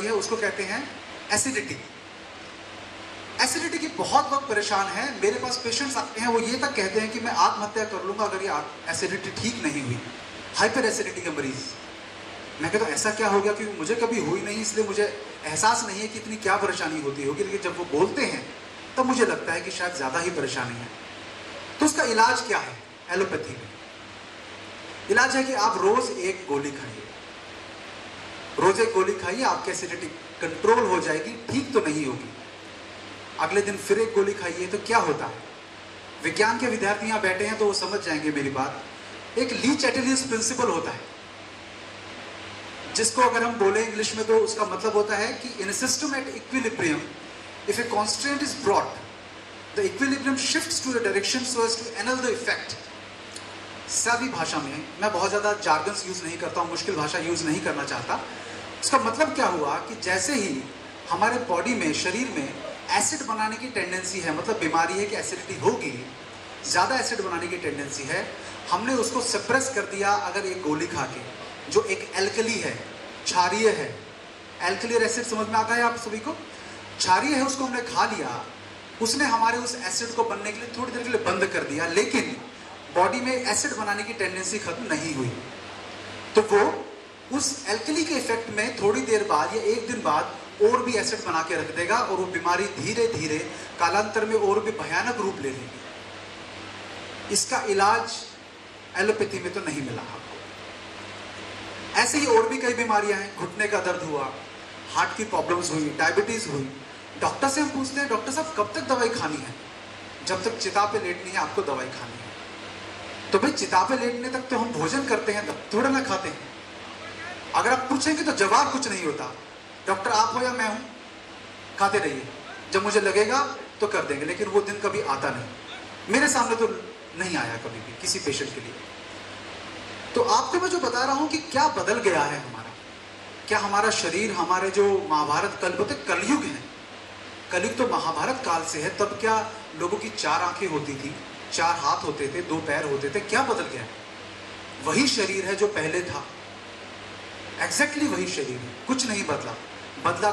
बीमारी है उसको कहते हैं एसिडिटी। एसिडिटी की बहुत लोग परेशान हैं। मेरे पास पेशेंट्स आते हैं, वो ये तक कहते हैं कि मैं आत्महत्या कर लूंगा अगर ये एसिडिटी ठीक नहीं हुई। हाइपर एसिडिटी के मरीज। मैं कहता हूँ ऐसा क्या हो गया, क्योंकि मुझे कभी हुई नहीं इसलिए मुझे एहसास नहीं है कि इतनी क्या परेशानी होती होगी, लेकिन जब वो बोलते हैं तब मुझे लगता है कि शायद ज़्यादा ही परेशानी है। तो उसका इलाज क्या है? एलोपैथी में इलाज है कि आप रोज एक गोली खाइए, रोज एक गोली खाइए, आपकी एसिडिटी कंट्रोल हो जाएगी। ठीक तो नहीं होगी, अगले दिन फिर एक गोली खाइए। तो क्या होता है? विज्ञान के विद्यार्थी यहाँ बैठे हैं तो वो समझ जाएंगे मेरी बात। एक ली चैटलियस प्रिंसिपल होता है, जिसको अगर हम बोले इंग्लिश में तो उसका मतलब होता है कि इन system at equilibrium if a constant is brought the equilibrium shifts to the direction so as to annul the effect. सादी भाषा में, मैं बहुत ज़्यादा जार्गन्स यूज़ नहीं करता हूँ, मुश्किल भाषा यूज़ नहीं करना चाहता। इसका मतलब क्या हुआ कि जैसे ही हमारे बॉडी में, शरीर में एसिड बनाने की टेंडेंसी है, मतलब बीमारी है कि एसिडिटी होगी, ज़्यादा एसिड बनाने की टेंडेंसी है, हमने उसको सप्रेस कर दिया अगर एक गोली खा के, जो एक एल्कली है, क्षारीय है। एल्कली और एसिड समझ में आता है आप सभी को? क्षारीय है, उसको हमने खा लिया, उसने हमारे उस एसिड को बनने के लिए थोड़ी देर के लिए बंद कर दिया, लेकिन बॉडी में एसिड बनाने की टेंडेंसी खत्म नहीं हुई। तो वो उस एल्कली के इफेक्ट में थोड़ी देर बाद या एक दिन बाद और भी एसिड बना के रख देगा और वो बीमारी धीरे धीरे कालांतर में और भी भयानक रूप ले लेगी। इसका इलाज एलोपैथी में तो नहीं मिला आपको। ऐसे ही और भी कई बीमारियां हैं। घुटने का दर्द हुआ, हार्ट की प्रॉब्लम्स हुई, डायबिटीज हुई। डॉक्टर से हम पूछते हैं, डॉक्टर साहब कब तक दवाई खानी है? जब तक चिता पे लेटनी है आपको दवाई खानी है। तो भाई चिता पे लेटने तक तो हम भोजन करते हैं, तब थोड़ा ना खाते हैं। अगर आप पूछेंगे तो जवाब कुछ नहीं होता। डॉक्टर आप हो या मैं हूं, खाते रहिए, जब मुझे लगेगा तो कर देंगे, लेकिन वो दिन कभी आता नहीं। मेरे सामने तो नहीं आया कभी भी किसी पेशेंट के लिए। तो आपको मैं जो बता रहा हूं कि क्या बदल गया है हमारा, क्या हमारा शरीर, हमारे जो महाभारत कलयुग है, कलयुग तो महाभारत काल से है। तब क्या लोगों की 4 आंखें होती थी, 4 हाथ होते थे, 2 पैर होते थे? क्या बदल गया? वही शरीर है जो पहले था, एग्जैक्टली वही शरीर है, कुछ नहीं बदला। बदला